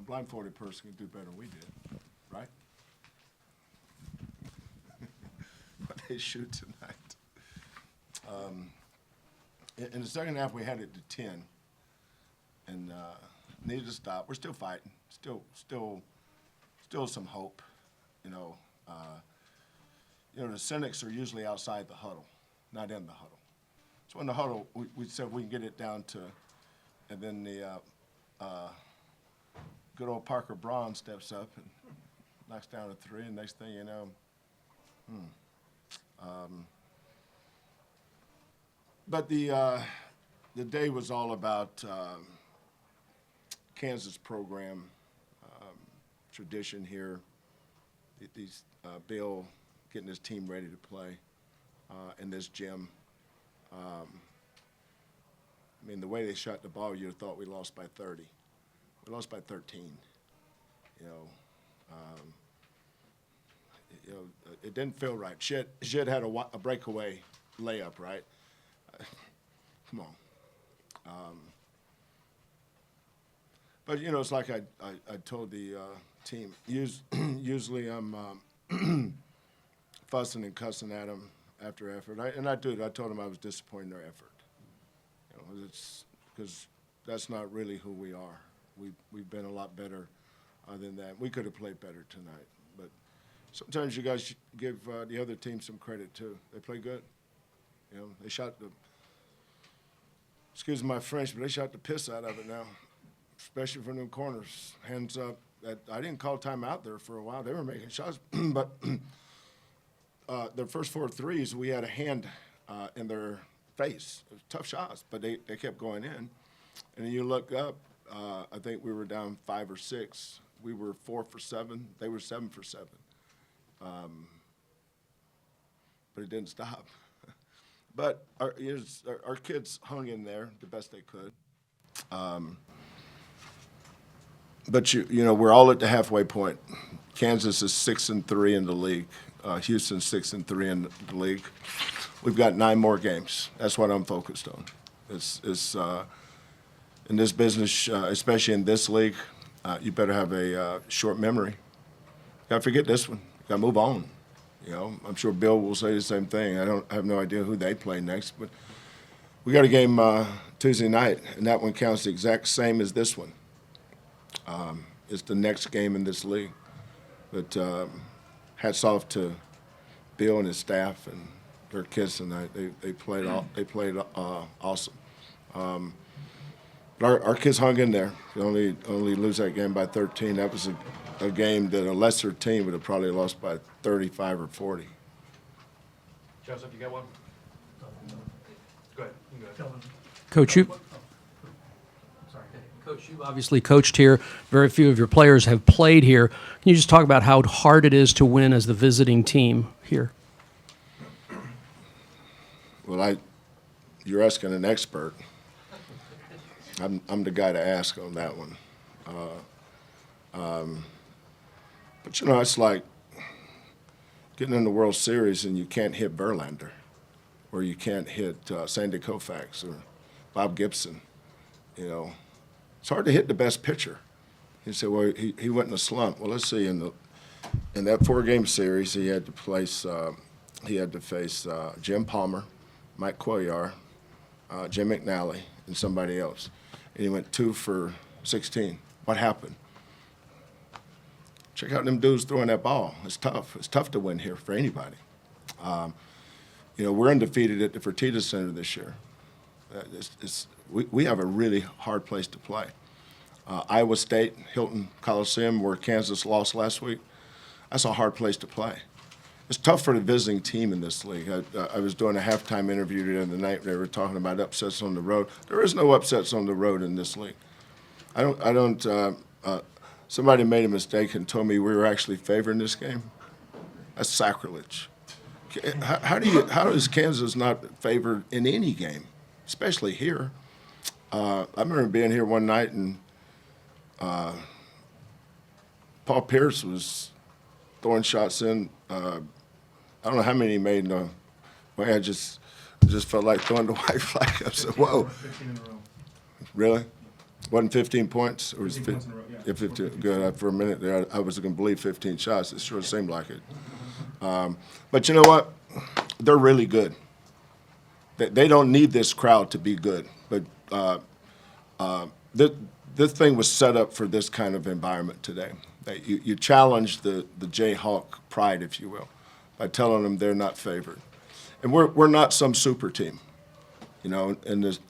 blindfolded person can do better than we did, right? But they shoot tonight. In the second half, we had it to 10, and needed to stop. We're still fighting. Still some hope. The cynics are usually outside the huddle, not in the huddle. So in the huddle, we said we can get it down to, and then the good old Parker Braun steps up and knocks down a three, and next thing you know, but the day was all about Kansas program, tradition here, Bill getting his team ready to play in this gym. The way they shot the ball, you'd have thought we lost by 30. We lost by 13. It didn't feel right. Shit had a breakaway layup, right? Come on. But it's like I told the team. Usually I'm fussing and cussing at them after effort, and I do. I told them I was disappointed in their effort. It's because that's not really who we are. We've been a lot better than that. We could have played better tonight, but sometimes you guys should give the other team some credit too. They play good. They shot excuse my French, but they shot the piss out of it now, especially from them corners. Hands up. I didn't call timeout there for a while. They were making shots, but their first 4 threes, we had a hand in their face. It was tough shots, but they kept going in. And then you look up, I think we were down 5 or 6. We were 4 for 7. They were 7 for 7. But it didn't stop. But our kids hung in there the best they could. But we're all at the halfway point. Kansas is 6-3 in the league. Houston's 6-3 in the league. We've got 9 more games. That's what I'm focused on. It's in this business, especially in this league, you better have a short memory. Got to forget this one. Got to move on. I'm sure Bill will say the same thing. I have no idea who they play next, but we got a game Tuesday night, and that one counts the exact same as this one. It's the next game in this league. But hats off to Bill and his staff and their kids tonight. They played awesome. But our kids hung in there. They only lose that game by 13. That was a game that a lesser team would have probably lost by 35 or 40. Joseph, you got one? Go ahead. You can go ahead. Coach, you've obviously coached here. Very few of your players have played here. Can you just talk about how hard it is to win as the visiting team here? Well, you're asking an expert. I'm the guy to ask on that one. But it's like getting in the World Series and you can't hit Verlander, or you can't hit Sandy Koufax or Bob Gibson. It's hard to hit the best pitcher. You say, well, he went in a slump. Well, let's see. In that 4-game series, he had to face Jim Palmer, Mike Cuellar, Jim McNally, and somebody else. And he went 2 for 16. What happened? Check out them dudes throwing that ball. It's tough. It's tough to win here for anybody. We're undefeated at the Fertitta Center this year. We have a really hard place to play. Iowa State, Hilton Coliseum, where Kansas lost last week, that's a hard place to play. It's tough for the visiting team in this league. I was doing a halftime interview the other night. They were talking about upsets on the road. There is no upsets on the road in this league. Somebody made a mistake and told me we were actually favoring this game. That's sacrilege. How is Kansas not favored in any game, especially here? I remember being here one night and Paul Pierce was throwing shots in. I don't know how many he made. I just felt like throwing the white flag. I said, "Whoa, 15 in a row. really?" Wasn't 15 points? Or was 15 points in a row, yeah. 15. Good. For a minute there, I was going to believe 15 shots. It sure seemed like it. But you know what? They're really good. They don't need this crowd to be good. But this thing was set up for this kind of environment today. That you challenge the Jayhawk pride, if you will, by telling them they're not favored. And we're not some super team. You know, and this,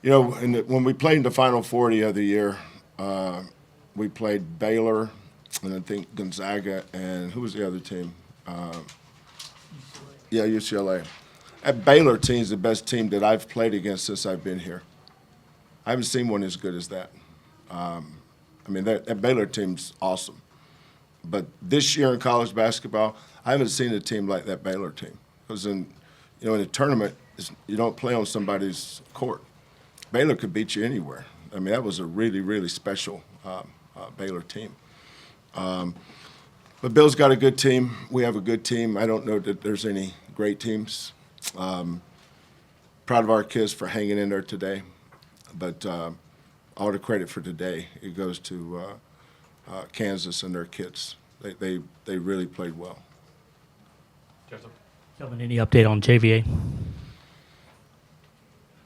when we played in the Final Four the other year, we played Baylor, and I think Gonzaga, and who was the other team? UCLA. That Baylor team is the best team that I've played against since I've been here. I haven't seen one as good as that. That Baylor team's awesome. But this year in college basketball, I haven't seen a team like that Baylor team. Because in a tournament, you don't play on somebody's court. Baylor could beat you anywhere. I mean, that was a really, really special Baylor team. But Bill's got a good team. We have a good team. I don't know that there's any great teams. Proud of our kids for hanging in there today. But all the credit for today, it goes to Kansas and their kids. They really played well. Joseph. Kelvin, any update on JVA?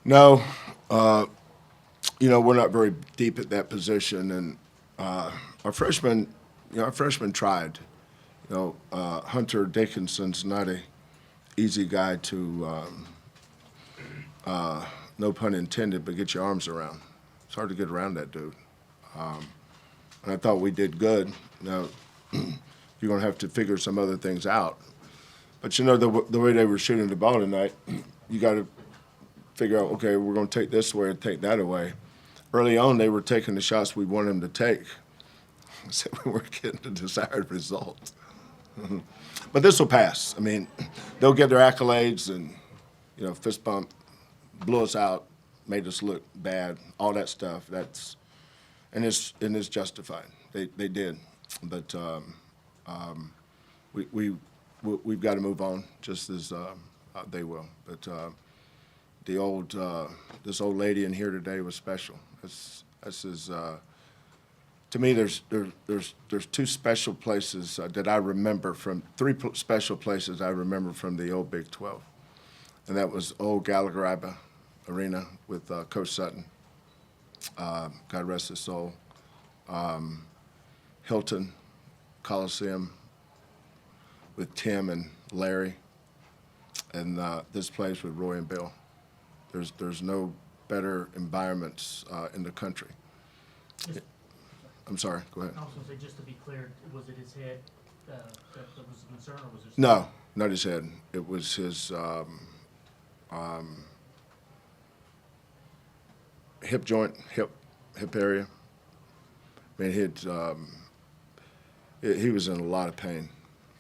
No. We're not very deep at that position. And our freshmen tried. Hunter Dickinson's not an easy guy to, no pun intended, but get your arms around. It's hard to get around that dude. And I thought we did good. Now, you're going to have to figure some other things out. But, the way they were shooting the ball tonight, you got to figure out, okay, we're going to take this away and take that away. Early on, they were taking the shots we wanted them to take. So we weren't getting the desired result. But this will pass. I mean, they'll get their accolades and, fist bump, blew us out, made us look bad, all that stuff. And it's justified. They did. But we've got to move on, just as they will. But this old lady in here today was special. To me, there's two special places that I remember from special places I remember from the old Big 12, and that was old Gallagher Arena with Coach Sutton. God rest his soul. Hilton Coliseum with Tim and Larry, and this place with Roy and Bill. There's no better environments in the country. I'm sorry, go ahead. I was going to say, just to be clear, was it his head that was a concern, or was it? No, not his head. It was his hip joint, hip area. I mean, he was in a lot of pain.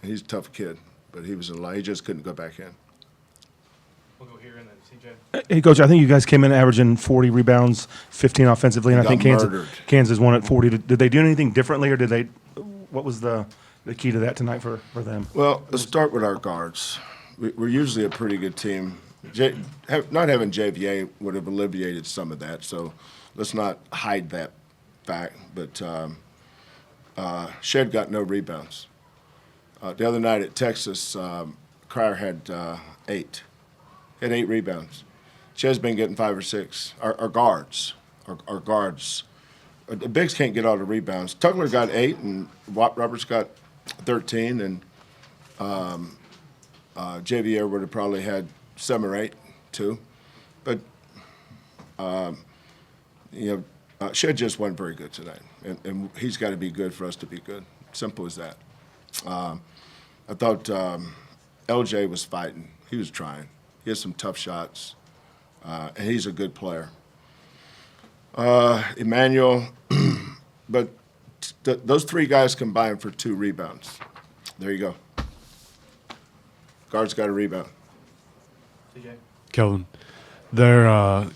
He's a tough kid, but he was in a lot. He just couldn't go back in. We'll go here and then CJ. Hey, Coach, I think you guys came in averaging 40 rebounds, 15 offensively, and I Got think murdered. Kansas won at 40. Did they do anything differently, or what was the key to that tonight for them? Well, let's start with our guards. We're usually a pretty good team. Not having JVA would have alleviated some of that, so let's not hide that fact. But Shed got no rebounds. The other night at Texas, Cryer had 8. He had 8 rebounds. Shed's been getting 5 or 6. Our guards. The bigs can't get all the rebounds. Tugler got 8, and Watt Roberts got 13, and JVA would have probably had 7 or 8 too. But Shed just wasn't very good tonight, and he's got to be good for us to be good. Simple as that. I thought LJ was fighting. He was trying. He had some tough shots, and he's a good player. Emmanuel, but those 3 guys combined for 2 rebounds. There you go. Guards got a rebound. CJ. Kelvin, their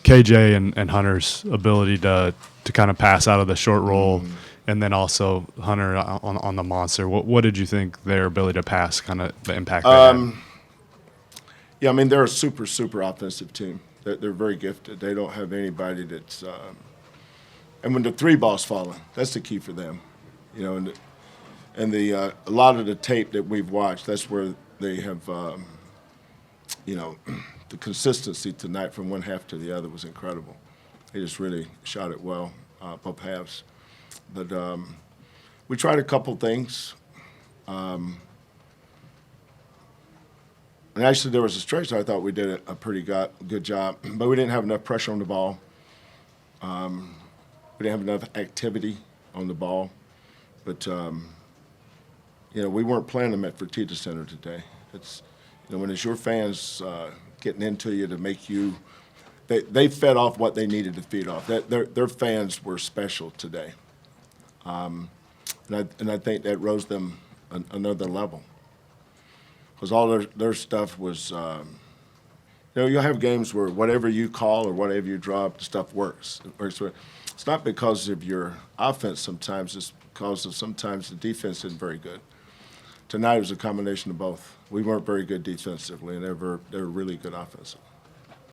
KJ and Hunter's ability to kind of pass out of the short roll, and then also Hunter on the monster. What did you think their ability to pass, kind of the impact they had? Yeah, I mean, they're a super, super offensive team. They're very gifted. They don't have anybody that's and when the three ball's falling, that's the key for them, you know. And a lot of the tape that we've watched, that's where they have, you know, the consistency tonight from one half to the other was incredible. They just really shot it well, both halves. But we tried a couple things. And actually, there was a stretch I thought we did a pretty good job, but we didn't have enough pressure on the ball. We didn't have enough activity on the ball. But, you know, we weren't playing them at Fertitta Center today. It's, you know, when it's your fans getting into you to make you, they fed off what they needed to feed off. Their fans were special today. And I think that rose them another level. Because all their stuff was, you know, you'll have games where whatever you call or whatever you drop, the stuff works. It's not because of your offense sometimes, it's because of sometimes the defense isn't very good. Tonight was a combination of both. We weren't very good defensively, and they were really good offensively.